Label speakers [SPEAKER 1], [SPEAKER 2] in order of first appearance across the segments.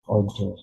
[SPEAKER 1] order.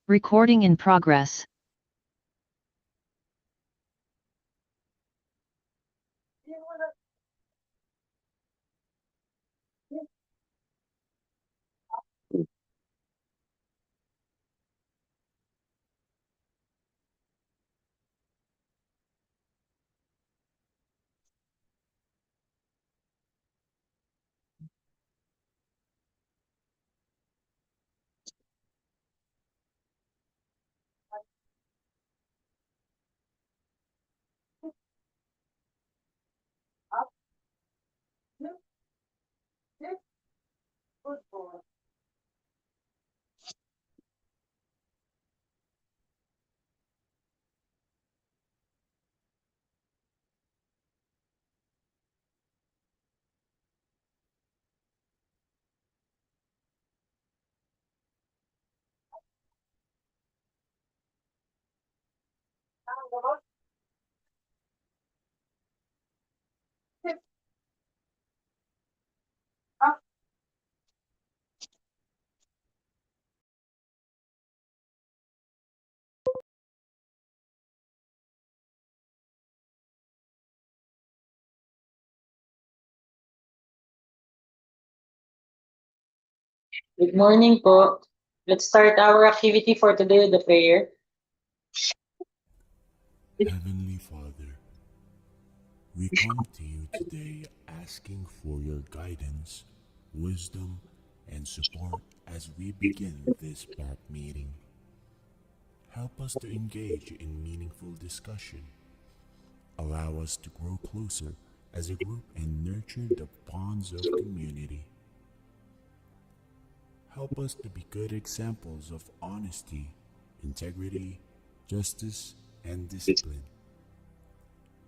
[SPEAKER 1] Recording in progress.
[SPEAKER 2] Good morning po. Let's start our activity for today with the prayer.
[SPEAKER 3] Heavenly Father, we come to you today asking for your guidance, wisdom, and support as we begin this PAP meeting. Help us to engage in meaningful discussion. Allow us to grow closer as a group and nurture the bonds of community. Help us to be good examples of honesty, integrity, justice, and discipline.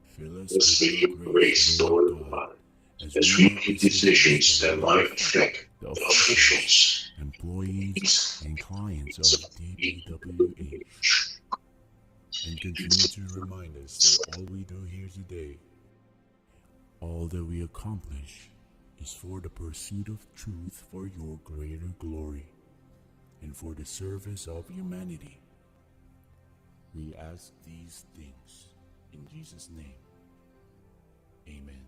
[SPEAKER 3] Fill us with your grace, Lord God, as we make decisions that might affect the officials, employees, and clients of DPWH. And continue to remind us that all we do here today, all that we accomplish, is for the pursuit of truth for your greater glory and for the service of humanity. We ask these things in Jesus' name. Amen.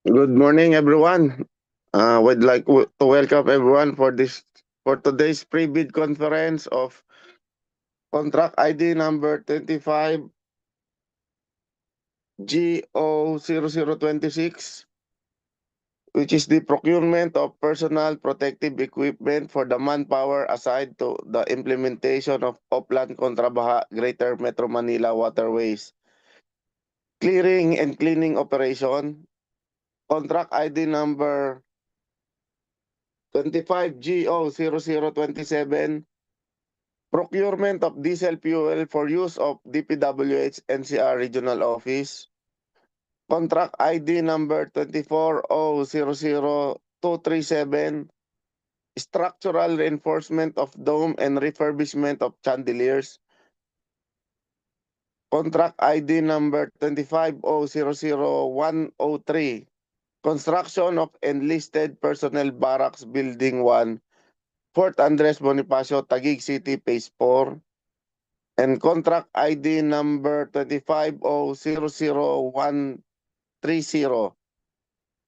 [SPEAKER 4] Good morning, everyone. We'd like to welcome everyone for today's pre-bid conference of contract ID number 25 GO0026, which is the procurement of personal protective equipment for the manpower assigned to the implementation of Oplan Contrabaha Greater Metro Manila Waterways clearing and cleaning operation. Contract ID number 25 GO0027, procurement of diesel fuel for use of DPWH-NCR Regional Office. Contract ID number 2400237, structural reinforcement of dome and refurbishment of chandeliers. Contract ID number 2500103, construction of Enlisted Personnel Barracks Building 1, Fort Andres Bonifacio, Taguig City, Phase 4. And contract ID number 2500130,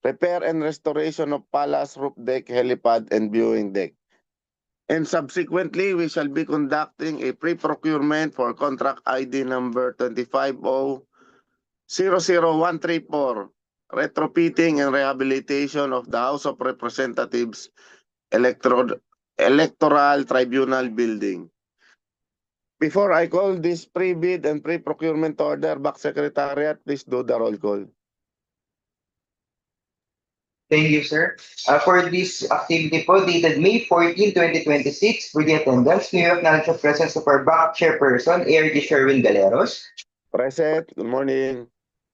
[SPEAKER 4] repair and restoration of palace roof deck, helipad, and viewing deck. And subsequently, we shall be conducting a pre-procurement for contract ID number 2500134, retrofitting and rehabilitation of the House of Representatives Electoral Tribunal Building. Before I call this pre-bid and pre-procurement order, back Secretariat, please do the roll call.
[SPEAKER 5] Thank you, sir. For this activity po, dated May 14, 2026, for the attendance, we acknowledge the presence of our back chairperson, ARD Sherwin Galeros.
[SPEAKER 4] Present. Good morning.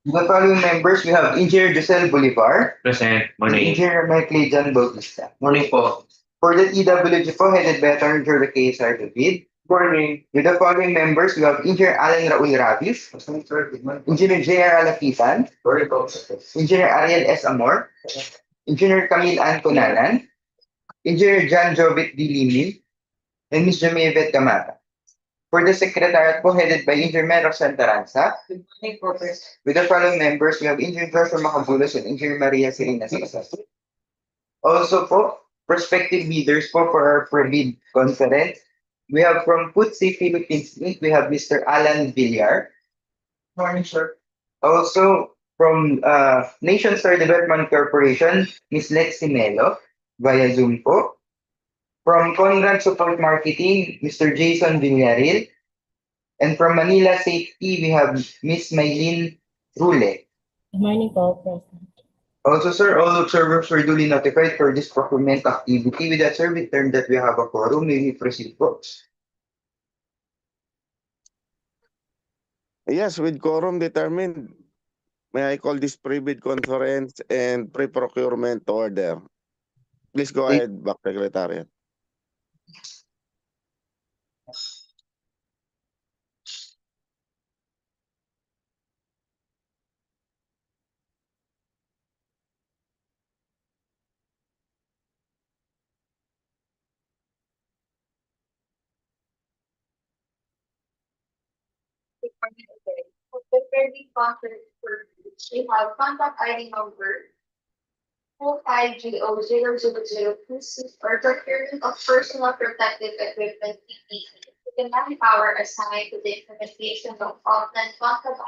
[SPEAKER 5] The following members, we have Engineer Giselle Bolivar,
[SPEAKER 6] Present.
[SPEAKER 5] and
[SPEAKER 6] Morning.
[SPEAKER 5] Engineer Michael Jan Bautista.
[SPEAKER 6] Morning po.
[SPEAKER 5] For the EWG po, headed by Attorney General KSR David. Morning. With the following members, we have Engineer Alan Raul Ravis, Engineer J.R. Alapitan, Engineer Ariel S. Amor, Engineer Camille Ann Cunanan, Engineer John Jovit D. Limil, and Ms. Jamievet Camata. For the Secretariat po, headed by Engineer Mero Santaranza.
[SPEAKER 2] Good morning po, sir.
[SPEAKER 5] With the following members, we have Engineer Joshua Macabulos and Engineer Maria Serena Sisas. Also po, prospective leaders po for our pre-bid conference. We have from Putsi Philippines Inc., we have Mr. Alan Villar.
[SPEAKER 2] Morning, sir.
[SPEAKER 5] Also from Nation Star Development Corporation, Ms. Lexi Melo, via Zoom po. From Conrad Support Marketing, Mr. Jason Villaril. And from Manila Safety, we have Ms. Maylene Rule.
[SPEAKER 6] Good morning po, President.
[SPEAKER 5] Also, sir, all observers were duly notified for this procurement activity. With that, sir, we term that we have a quorum. May we proceed, folks?
[SPEAKER 4] Yes, with quorum determined, may I call this pre-bid conference and pre-procurement to order. Please go ahead, Back Secretariat.
[SPEAKER 7] Preparing contract for which we have contact ID number 45GO00026 for procurement of personal protective equipment PPE. The manpower assigned to the implementation of offline contract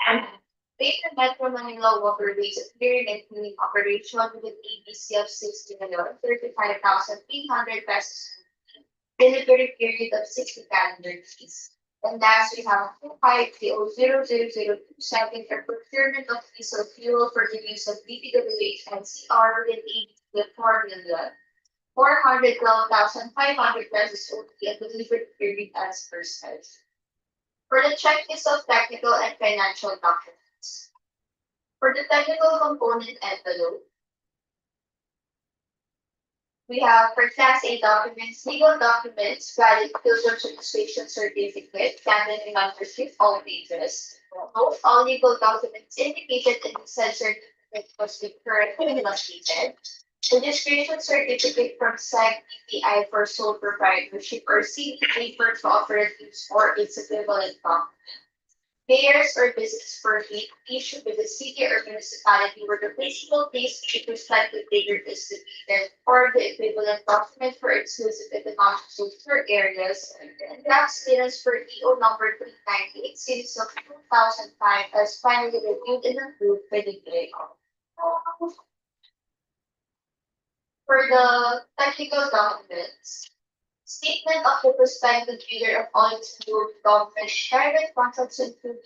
[SPEAKER 7] Greater Metro Manila Waterways clearing and cleaning operation with an ABC of 60,035,300 pesos. Delivery period of 60 calendar days. And last, we have 25PO00027 for procurement of diesel fuel for the use of DPWH-NCR with an ABC of 4,412,500 pesos only and delivery period as per schedule. For the checklist of technical and financial documents. For the technical component envelope, we have for Class A documents, legal documents, valid pilgrimage registration certificate, canon membership, all pages. Note all legal documents indicated in the said certificate must be correctly illustrated. Registration certificate from SEC BPI for sole proprietorship or CBA for cooperatives or its equivalent document. Payers or business permit issued by the city or municipality where the principal place with respect to bigger is located or the equivalent document for exclusive economic sector areas and tax clearance for EO number 398 series of 2005 as finally reviewed and approved by the DPWH. For the technical documents, statement of the prospective bidder of all its new government private contracts including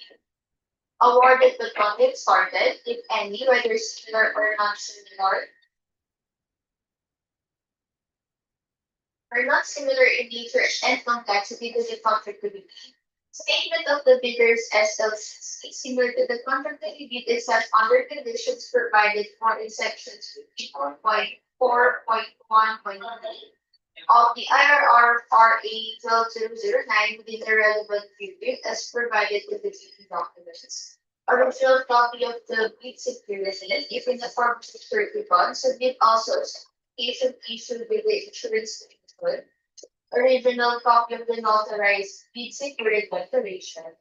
[SPEAKER 7] awarded the project started, if any, whether similar or non-similar, in nature and complexity to the contract to be bid. Statement of the bidder's SLC similar to the contract to be bid except under conditions provided for in sections 54.4.1.8 of the IRR RA 12009 within the relevant period as provided in the duty documents. Original copy of the bid security, if in the form of security bond, submit also certification issued with the insurance certificate. Original copy of the notarized bid security declaration.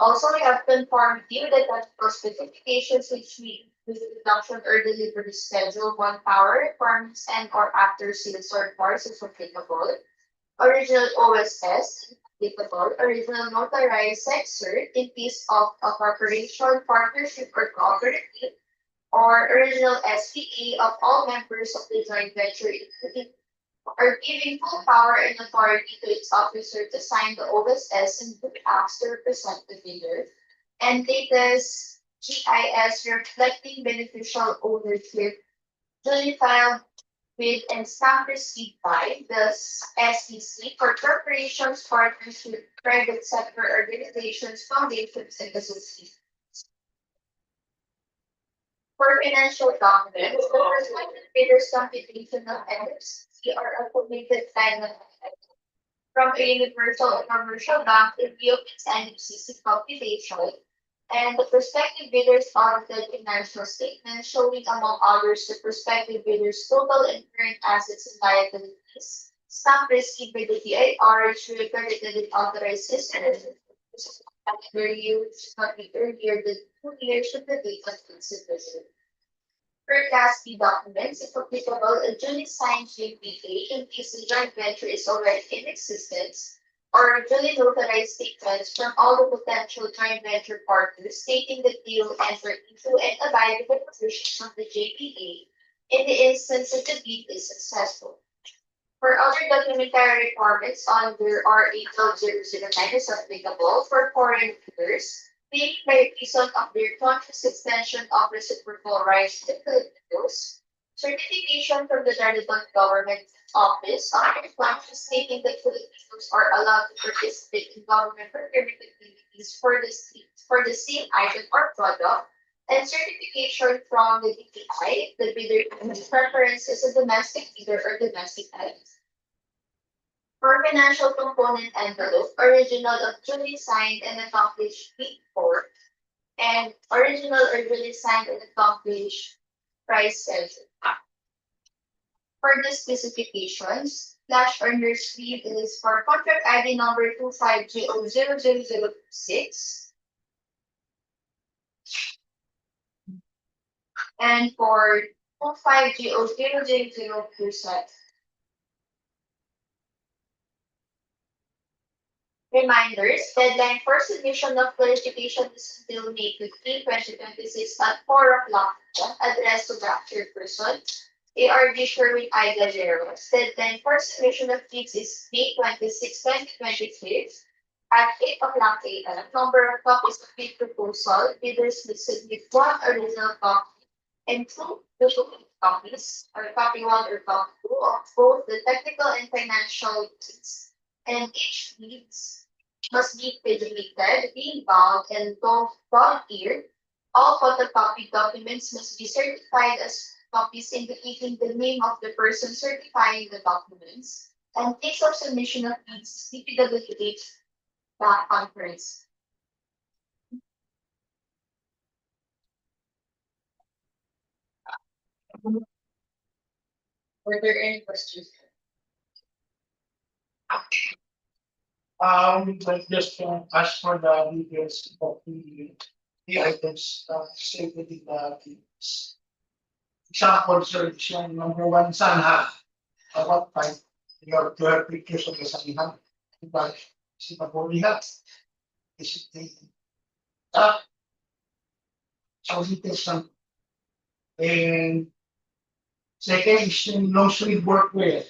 [SPEAKER 7] Also, we have conformity with the technical specifications which meet with the production or delivery schedule, one power requirements and or after sales or parts is applicable. Original OSS applicable. Original notarized cert in case of a corporation, partnership or cooperative. Or original SPA of all members of the joint venture including or giving full power and authority to its officer to sign the OSS and good acts to represent the bidder. And latest GIS reflecting beneficial ownership duly filed with and stamp received by the SEC for corporations, partnership, private sector organizations, foundations, and associations. For financial documents, the prospective bidder's computation of NFC are automated final from a universal or commercial bank in view of its NUCC calculation, and the prospective bidders audited financial statements showing, among others, the prospective bidders' total and current assets and liabilities, stamp received by the DIR, which recorded and authorized systems, year, which is not be earlier than 2 years of the date of consideration. Per Class B documents, if applicable, a duly signed JPA in case the joint venture is already in existence, or duly notarized statements from all the potential joint venture partners stating that they will enter into and abide with the provisions of the JPA in the instance that the deed is successful. For other documentary requirements under R 80009 is applicable for foreign bidders, being by reason of their conscious extension of reciprocal rights to Filipinos, certification from the relevant government office on their conscious stating that Filipinos are allowed to participate in government procurement activities for the same item or product, and certification from the DTI, the bidder whose preference is a domestic bidder or domestic item. For financial component envelope, original of duly signed and accomplished report, and original or duly signed and accomplished price schedule. For the specifications, flash earners fee is for contract ID number 25G00006. And for 25G00007. Reminders, deadline for submission of qualification is until May 15, 2026 at 4 o'clock. Address to the chairperson, ARD Sherwin I. Galleros. Deadline for submission of bids is May 26, 2026 at 8 o'clock a.m. Number of copies of bid proposal, bidders may submit 1 original copy and 2 duplicate copies, or copy 1 or copy 2 of both the technical and financial bids. And each bids must be paginated, being bound and volunteered. All photocopied documents must be certified as copies indicating the name of the person certifying the documents. And case of submission of bids, DPWH back conference. Were there any questions?
[SPEAKER 8] But just ask for the details of the items stated in the example, sir, is yung number 1 sanha. What type? Your 12 pictures of the sanha. But is it a body hat? Is it a top? So details lang. And second is yung long sleeve workwear.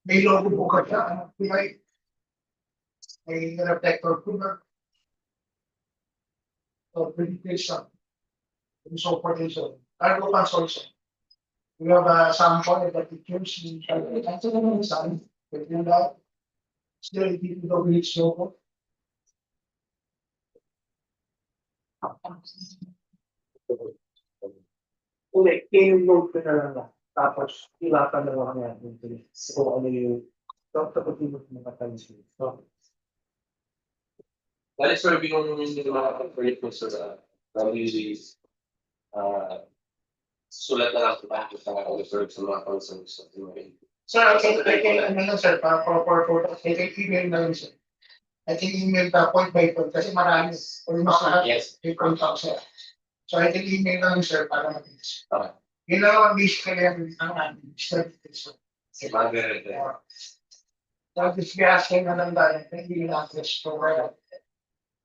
[SPEAKER 8] May logo po ka siya. May reflector cooler. So presentation. And so forth and so on. Cargo pants also. We have a sample of the pictures in sun. With that. Still DPWH logo. Ulit, i-load ko na lang na. Tapos, ilatan na lang natin. So, ano yung tapos yung mga times. So,
[SPEAKER 9] That is where we don't need to operate for usually sulat na lang sa back of the reserve sa mga concerns.
[SPEAKER 8] sir, I can, ano lang sir, I can email na lang sir. I can email the point by point kasi marami. Almost lahat.
[SPEAKER 9] Yes.
[SPEAKER 8] Different talk sir. So I can email na lang sir para matinis.
[SPEAKER 9] Okay.
[SPEAKER 8] Yun lang ang basically ang ating strategies. Tapos asking na lang dahil hindi na access to where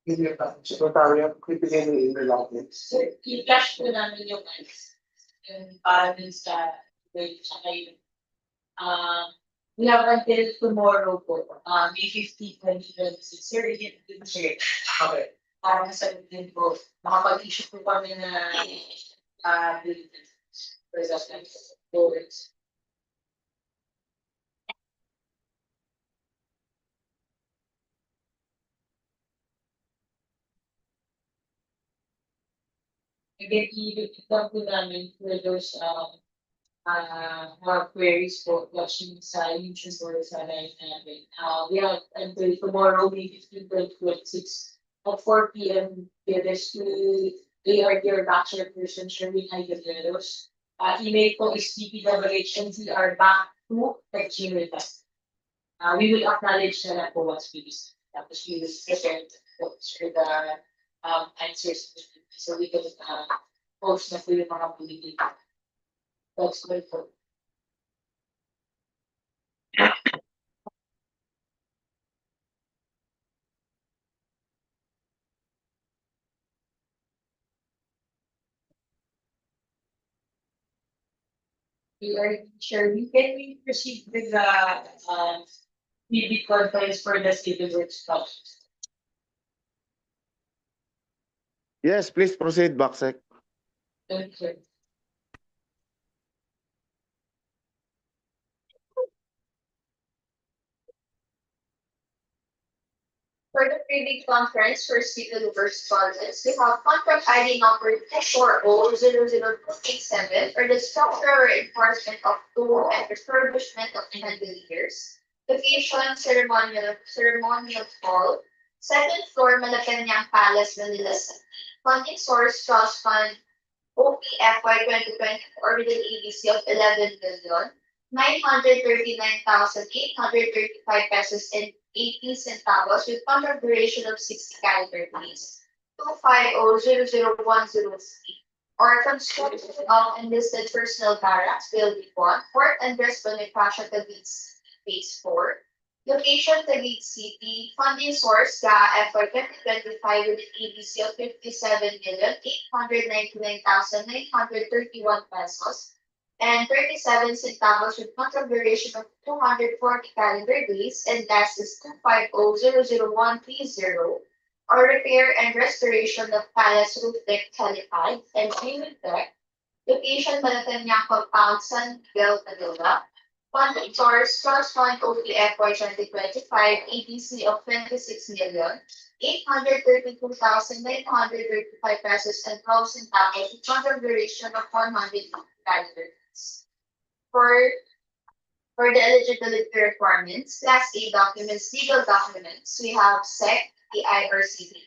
[SPEAKER 8] hindi na secretary of critical email natin.
[SPEAKER 6] So, i-flash ko namin yung guys. Yung para dun sa wait, tsaka yun. We have until tomorrow po, May 15, 2026. Sir, yun
[SPEAKER 8] Sige. Okay.
[SPEAKER 6] para masagot din po. Makapag-issue po kami na bulletins for that boards. Again, i-repeat lang po namin for those mga queries po watching sa YouTube or sa live namin. We have until tomorrow, May 15/26 at 4 p.m. There's they are your bachelor person, Sherwin Higueros. Email po is DPWH-NCR back2@gmail.com. We will acknowledge na lang po once we receive. Tapos we will prepare for the answers. So we can post na po yung mga bulletin. That's good po. We are sure we can proceed with the PB conference for the civil works project.
[SPEAKER 4] Yes, please proceed, Baksek.
[SPEAKER 6] Thank you.
[SPEAKER 7] For the pre-bid conference for civil works projects, we have contract ID number 2400287 for the structural reinforcement of door and refurbishment of chandeliers. Location, ceremonial hall, second floor, Malacanang Palace, Manila City. Funding source, trust fund, OPFY 2024 with an ABC of 11,939,835 pesos and 18 centavos with contract duration of 60 calendar days. 2500010C or construction of Enlisted Personnel Barracks, Building 1, Fort Andres Bonifacio, Taguig, Phase 4. Location, Taguig City. Funding source, FY 2025 with an ABC of 57,899,931 pesos and 37 centavos with contract duration of 240 calendar days, and last is 250000130 or repair and restoration of palace roof deck Helipad and payment deck. Location, Malacanang Compound, San Miguel, Manila. Funding source, Trust Fund OPFY 2025 ABC of 26,832,935 pesos and 12 centavos with contract duration of 100 calendar days. For the eligibility requirements, Class A documents, legal documents, we have SEC, PI, or CBE.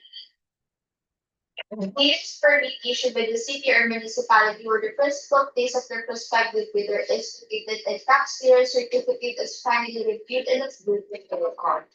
[SPEAKER 7] Needs permit issued by the city or municipality where the principal place of their prospective bidder is located and tax clearance certificate is finally reviewed and approved with the record.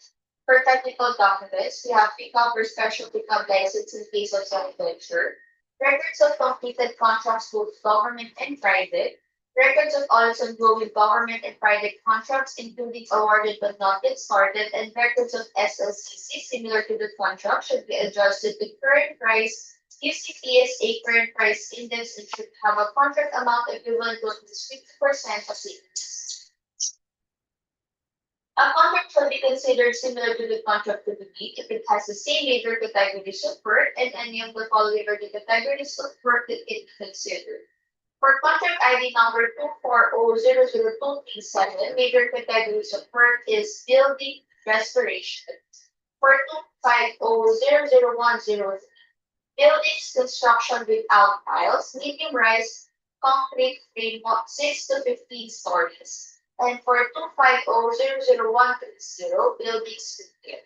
[SPEAKER 7] For technical documents, we have pickup or special pickup license in case of self-venture, records of completed contracts both government and private, records of audits ongoing government and private contracts, including awarded but not yet started, and records of SLCC similar to the contract should be adjusted to current price, UCPSA current price index, and should have a contract amount equivalent to at least 50% of savings. A contract shall be considered similar to the contract to be if it has the same major categories of work and any of the following are the categories of work that it considered. For contract ID number 2400237, major categories of work is building restoration. For 2500010, buildings construction without tiles, medium rise concrete frame of 6 to 15 stories. And for 2500010, buildings repair.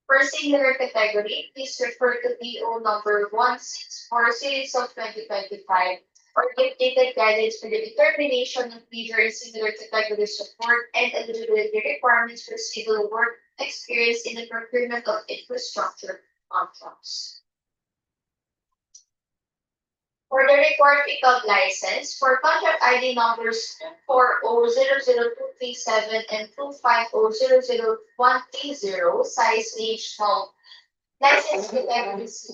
[SPEAKER 7] For singular category, please refer to PO number 164 series of 2025 or give dated guidance for the determination of major and singular categories of work and eligibility requirements for civil work experience in the procurement of infrastructure contracts. For the required pickup license, for contract ID numbers 2400237 and 2500030, size range small, license categories,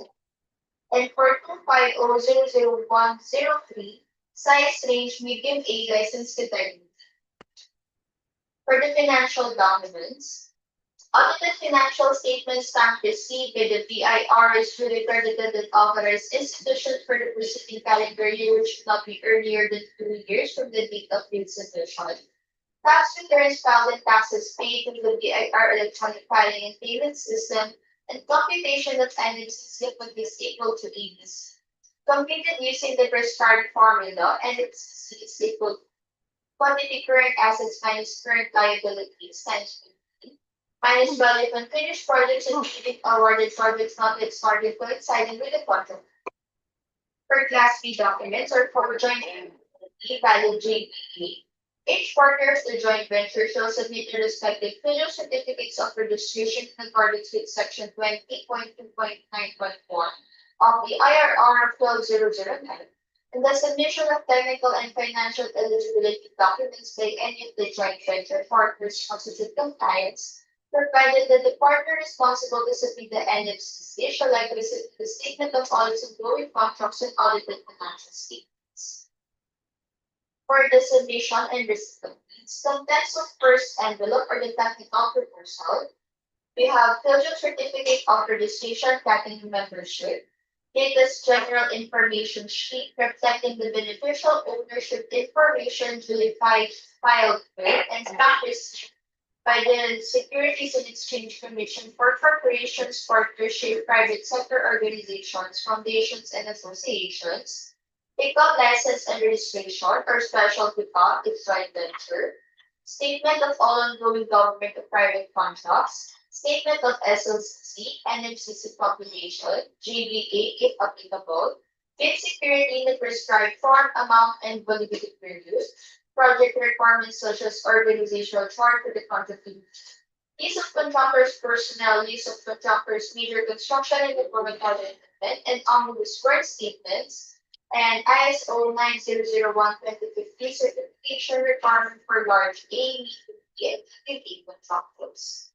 [SPEAKER 7] and for 250000103, size range medium A, license category. For the financial documents, audited financial statements stamped received by the BIR is duly credited and authorized institution for the preceding calendar year which should not be earlier than 2 years from the date of bill submission. Tax returns filed and taxes paid through the BIR electronic filing and payment system and computation of NMC slip is equal to ABC. Completed using the prescribed formula and it's equal Quantity current assets minus current liabilities times 15, minus value of unfinished projects and awarded projects not yet started coinciding with the contract. For Class B documents or for joint entity valid JPA, each partner of the joint venture shall submit their respective filial certificates of registration in accordance with Section 20.2.9.1 of the IRR 12009, and the submission of technical and financial eligibility documents by any of the joint venture partners constitute compliance, provided that the partner responsible to submit the NFCC shall likely submit the statement of all its employee contracts and audited financial statements. For the submission and receipt of needs, contents of first envelope or the technical proposal, we have filial certificate of registration tracking membership, latest general information sheet reflecting the beneficial ownership information duly filed with and stamp received by the Securities and Exchange Commission for corporations, partnership, private sector organizations, foundations, and associations, take-up license and registration or special take-up if joint venture, statement of all ongoing government or private contracts, statement of SLC, NMCC population, GBA if applicable, bid security in the prescribed form, amount, and validity period, project requirements such as organizational chart for the contracting, use of contractors' personnel, use of contractors' major construction and governmental equipment, and omnibus word statements, and ISO 9001:2015 certification requirement for large A, medium B, and medium A contractors.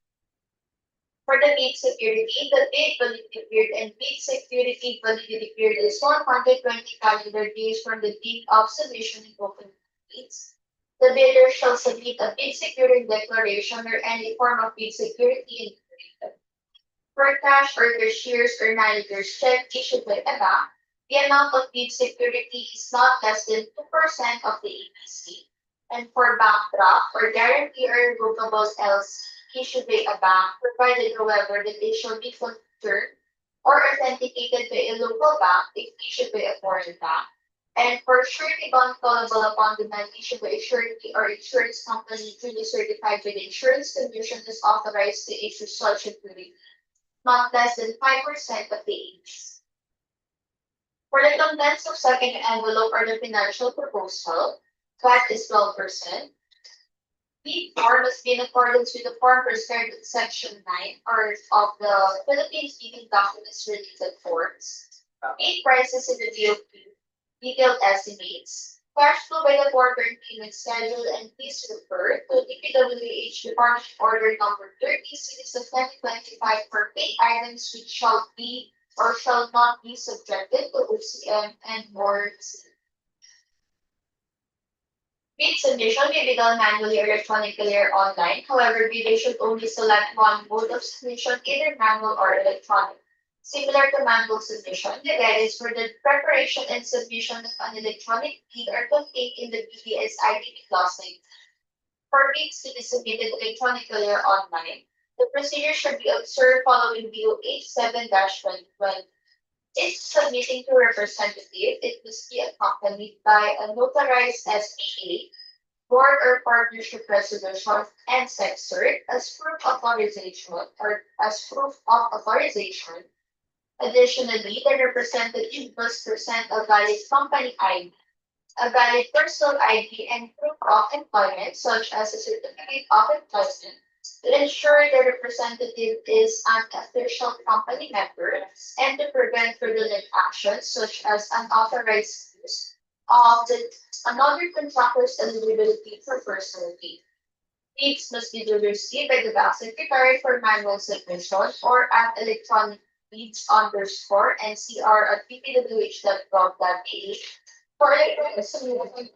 [SPEAKER 7] For the bid security, the bid validity period and bid security validity period is 120 calendar days from the date of submission in open bids. The bidder shall submit a bid security declaration or any form of bid security information. For cash or cashiers or manager's check issued by a bank, the amount of bid security is not less than 2% of the APC. And for bank draft or guarantee or revocable LC issued by a bank, provided however that they shall be confirmed or authenticated by a local bank if issued by a foreign bank, and for surety bond callable upon demand issued by a surety or insurance company duly certified by the insurance commission is authorized to issue such security, not less than 5% of the APC. For the contents of second envelope or the financial proposal, VAT is 12%. Bid form must be in accordance with the form prescribed in Section 9 or of the Philippines Bidding Documents Related Forms. Bid prices in the DOP, detailed estimates, cash flow by the quarter and payment schedule, and please refer to DPWH Department Order Number 30, Series of 2025 for paid items which shall be or shall not be subjected to OCM and or bid submission may be done manually or electronically or online. However, bidders should only select one mode of submission, either manual or electronic. Similar to manual submission, the guidance for the preparation and submission of an electronic bid are contained in the BDS IDP closet. For bids to be submitted electronically or online, the procedure should be observed following DOH 7-2020. In submitting to representative, it must be accompanied by a notarized SPA, board or partnership resolution, and sex cert as proof of authorization or as proof of authorization. Additionally, the representative must present a valid company ID, a valid personal ID, and proof of employment, such as a certificate of employment, to ensure the representative is an official company member and to prevent fraudulent actions such as unauthorized use of another contractor's eligibility for personal gain. Bids must be duly received by the bank secretary for manual submission or at electronic bids_NCR at dpwh.gov.ph for electronic submission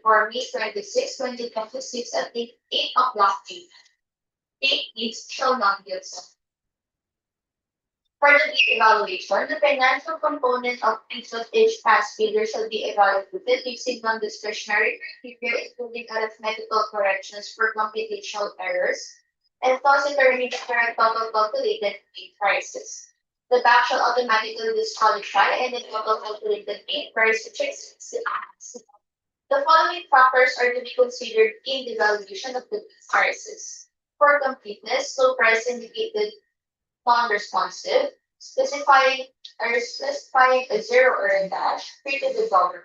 [SPEAKER 7] for May 26, 2026 at 8 o'clock p.m. Date bids shall not be accepted. For the bid evaluation, the financial component of bids of each past bidder shall be evaluated using non-discretionary criteria, including arithmetical corrections for computational errors, and thus determine the correct total calculated bid prices. The bank shall automatically disqualify any total calculated bid price which exceeds the The following factors are to be considered in the evaluation of the bid prices. For completeness, low price indicated non-responsive, specifying a zero or a dash, free to the government.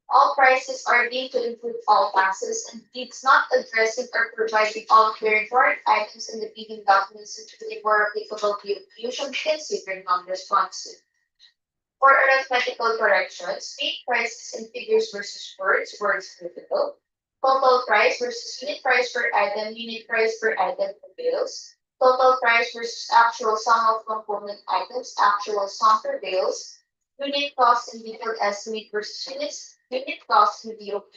[SPEAKER 7] All prices are deemed to include all taxes and bids not addressing or providing all clear items in the bidding documents including where applicable POQ should be considered non-responsive. For arithmetical corrections, make prices in figures versus words, words critical. Total price versus unit price per item, unit price per item prevails. Total price versus actual sum of component items, actual sum prevails. Unit cost and detailed estimate versus unit cost and BOP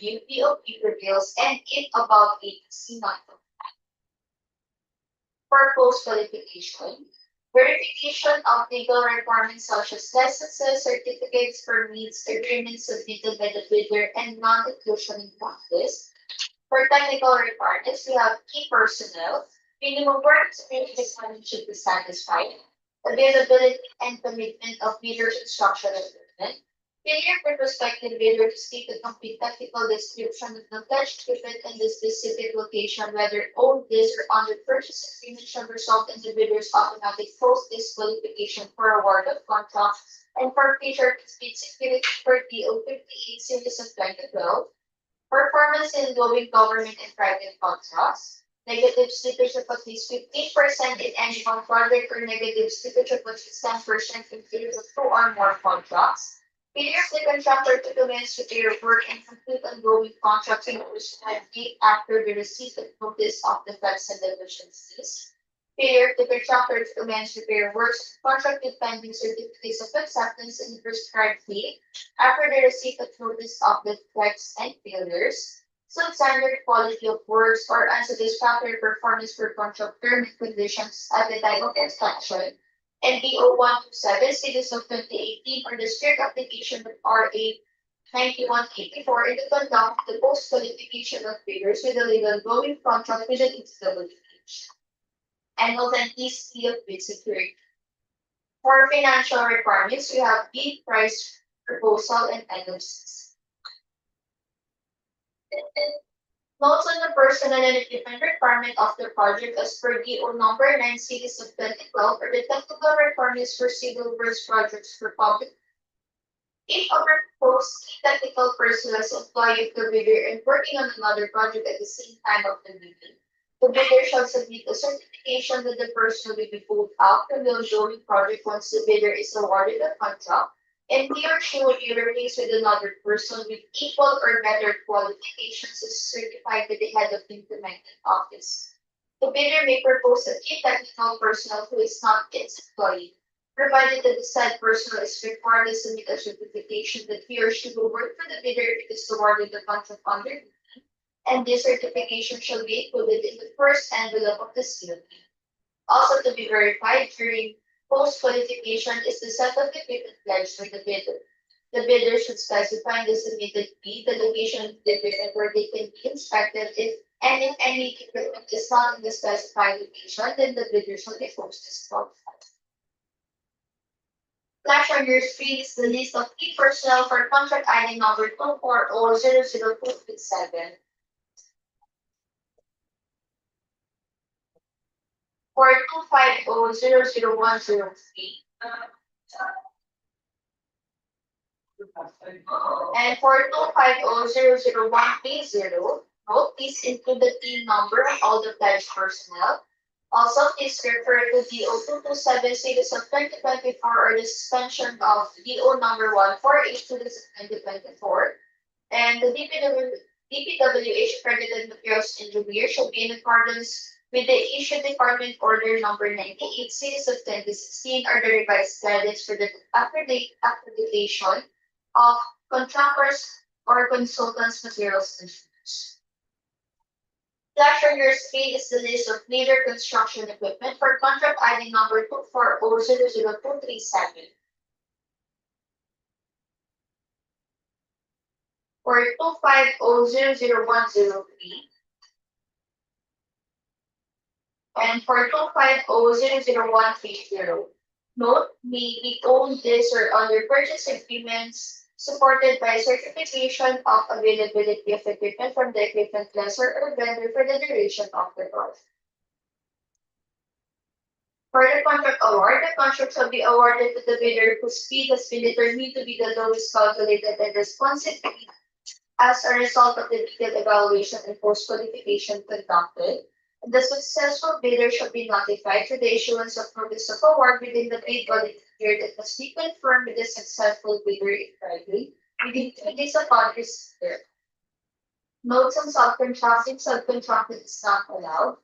[SPEAKER 7] prevails, and in above 8, see not. For post-qualification, verification of legal requirements such as licenses, certificates, permits, agreements submitted by the bidder, and non-inclusion in practice. For technical requirements, we have key personnel, minimum work experience requirement should be satisfied, availability and commitment of bidder construction equipment, failure for prospective bidder to state the complete technical description of the pledged equipment and the specific location, whether owned, leased, or under purchase agreement shall result in the bidder's automatic post-disqualification for award of contract, and for future bid security for DO 58 series of 2012. Performance in glowing government and private contracts. Negative slippage of at least 15% in any one project or negative slippage of at least 10% in case of 2 or more contracts. Failure of the contractor to commence repair work and complete ongoing contracts in the prescribed date after the receipt of notice of defects and deficiencies. Failure of the contractor to commence repair works contracted pending certificates of acceptance in the prescribed date after the receipt of notice of defects and failures. Substandard quality of works or unsatisfactory performance for contract term and conditions at the time of inspection. And DO 127 Series of 2018 or the strict application of RA 9184 in the conduct of the post qualification of bidders with a legal glowing contract with an DPWH. And authenticity of bid security. For financial requirements, we have bid price proposal and NOCs. Notes on the personnel and equipment requirement of the project as per DO number 9 series of 2012 or the technical requirements for civil works projects for public. If a proposed technical personnel is employee of the bidder and working on another project at the same time of the bidding, the bidder shall submit a certification that the person will be pulled out from the ongoing project once the bidder is awarded a contract, and he or she will be replaced with another person with equal or better qualifications as certified by the head of the implementing office. The bidder may propose a key technical personnel who is not its employee, provided that the said personnel is required to submit a certification that he or she will work for the bidder if it is awarded the contract under, and this certification shall be included in the first envelope of the COP. Also to be verified during post-qualification is the set of equipment pledged by the bidder. The bidder should specify in the submitted bid the location of the equipment where they can be inspected if any equipment is not in the specified location, then the bidder shall be post-disqualified. Flash on your screen is the list of key personnel for contract ID number 2400267. For 250-00103. And for 250-00130, note please include the team number of all the pledged personnel. Also, please refer to DO 227 series of 2024 or the suspension of DO number 148 series of 2024. And the DPWH accredited materials engineer shall be in accordance with the issued Department Order number 98 series of 2016 or the revised guidance for the accreditation of contractors or consultants materials engineers. Flash on your screen is the list of major construction equipment for contract ID number 2400237. For 250-00103. And for 250-00130, note may be owned, leased, or under purchase agreements supported by certification of availability of equipment from the equipment lessor or vendor for the duration of the project. For the contract award, the contract shall be awarded to the bidder whose fee has been determined to be the lowest calculated and responsive fee as a result of the detailed evaluation and post-qualification conducted. The successful bidder shall be notified through the issuance of notice of award within the bid audit period that must be confirmed with the successful bidder in writing within 2 days upon receipt. Notes on subcontracting: subcontracting is not allowed.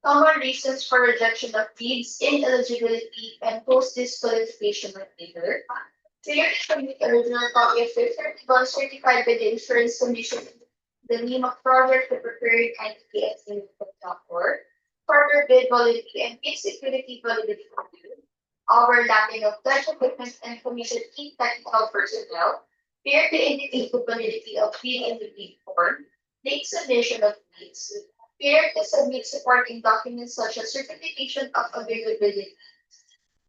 [SPEAKER 7] Common reasons for rejection of bids, ineligibility, and post-disqualification of bidder. Failure to submit original copy of the certified by the insurance commission, the name of project, the preparing entity, and contractor. Further bid validity and bid security validity review. Overlapping of pledge equipment and committed key technical personnel. Failure to indicate the validity of bid in the bid form. Late submission of bids. Failure to submit supporting documents such as certification of availability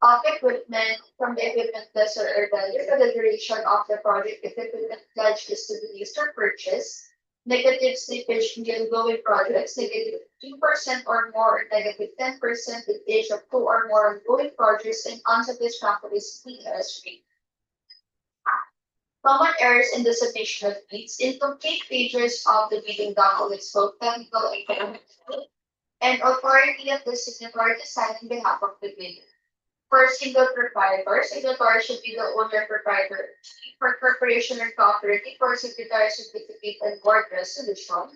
[SPEAKER 7] of equipment from the equipment lessor or vendor for the duration of the project if equipment pledged is to be used or purchased. Negative slippage in the ongoing projects, negative 2% or more, or negative 10% slippage of 2 or more ongoing projects and unsatisfactory CPS rate. Common errors in the submission of bids: incomplete pages of the bidding documents, both technical and financial, and authority of the signatory to sign on behalf of the bidder. For single proprietor, signatory should be the owner proprietor. For corporation or cooperative, for secretary certificate and board resolution.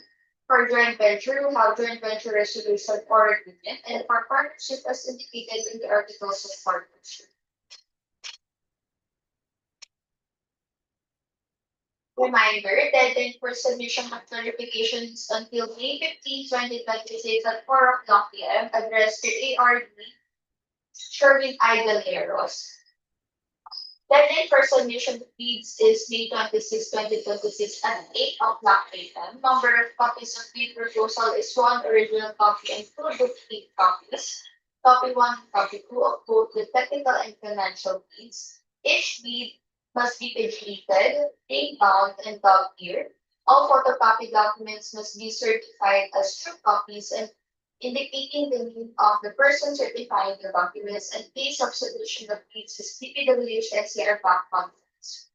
[SPEAKER 7] For joint venture, we have joint venture resolution or agreement, and for partnership as indicated in the articles of partnership. Reminder, deadline for submission of clarifications until May 15, 2026 at 4:00 p.m. Address to ARD Sherwin Idaleros. Deadline for submission of bids is May 26, 2026 at 8:00 p.m. Number of copies of bid proposal is 1 original copy and 2 duplicate copies. Copy 1 and copy 2 of both the technical and financial bids. Each bid must be paginated, date bound, and dog here. All photocopy documents must be certified as true copies and indicating the name of the person certifying the documents and place of submission of bids is DPWH-NCR back conference.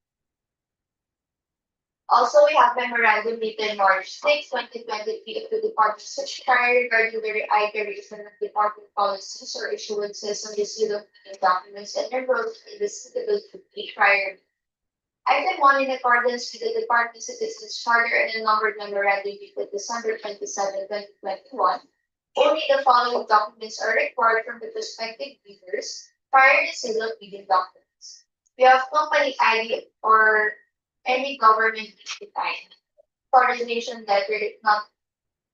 [SPEAKER 7] Also, we have memorandum dated March 6, 2023 of the Department of Secretary regarding the reiteration of department policies or issuances on the seal of documents and enrolled in the suitability prior. Item 1, in accordance with the Department Citizens Charter and the numbered memorandum dated December 27, 2021, only the following documents are required from the prospective bidders prior to sale of bidding documents. We have company ID or any government type, coordination letter if not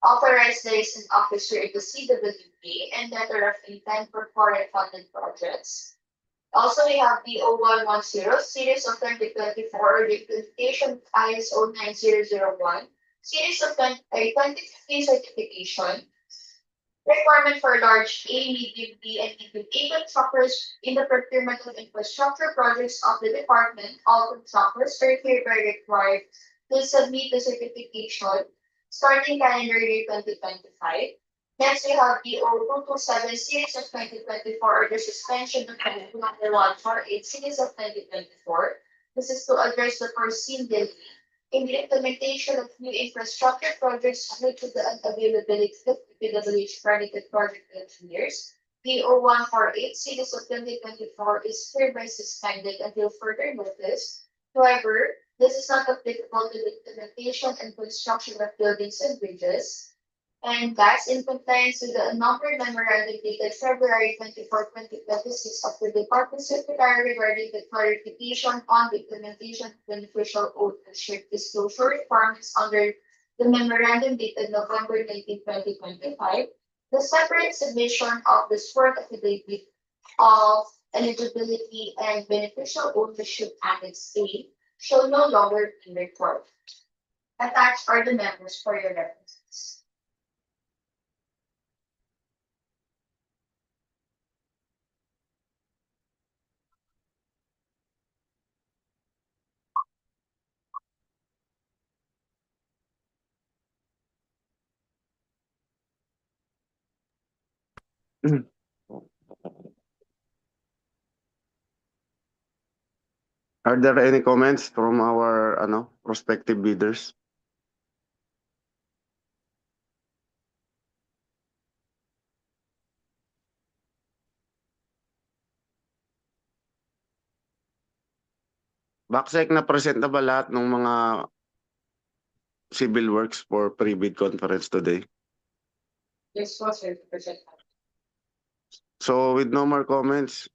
[SPEAKER 7] authorized liaison officer in the CWP, and letter of intent for foreign funded projects. Also, we have B0110, Series of 2024, Implementation ISO 9001, Series of 2050 certification, requirement for large A, medium B, and medium A contractors in the procurement of infrastructure projects of the department. All contractors are hereby required to submit the certification starting calendar year 2025. Next, we have B0227, Series of 2024, or the suspension of number 148, Series of 2024. This is to address the foreseen delay in the implementation of new infrastructure projects due to the unavailability of DPWH accredited project engineers. B0148, Series of 2024 is hereby suspended until further notice. However, this is not applicable to the implementation and construction of buildings and bridges. And that's in compliance with the numbered memorandum dated February 24, 2026 of the Department Secretary regarding the clarification on the implementation of beneficial ownership disclosure requirements under the memorandum dated November 19, 2025. The separate submission of the sworn affidavit of eligibility and beneficial ownership Annex A shall no longer be required. Attached are the memos for your references.
[SPEAKER 4] Are there any comments from our prospective bidders? Backsec, na-present na ba lahat ng mga civil works for pre-bid conference today?
[SPEAKER 2] Yes po, sir. Present.
[SPEAKER 4] So with no more comments,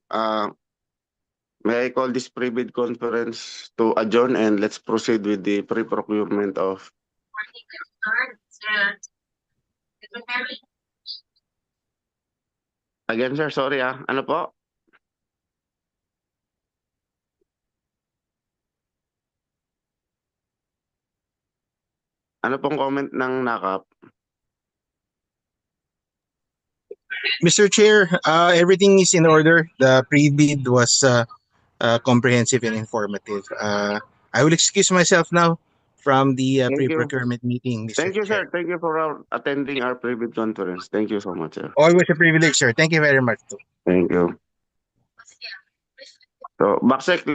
[SPEAKER 4] may I call this pre-bid conference to adjourn and let's proceed with the pre-procurement of... Again, sir, sorry Ano po? Ano pong comment ng NACAP?
[SPEAKER 10] Mr. Chair, everything is in order. The pre-bid was comprehensive and informative. I will excuse myself now from the
[SPEAKER 4] Thank you.
[SPEAKER 10] pre-procurement meeting, Mr.
[SPEAKER 4] Thank you,
[SPEAKER 10] Chair.
[SPEAKER 4] sir. Thank you for attending our pre-bid conference. Thank you so much, sir.
[SPEAKER 10] Always a privilege, sir. Thank you very much.
[SPEAKER 4] Thank you. So, Backsec,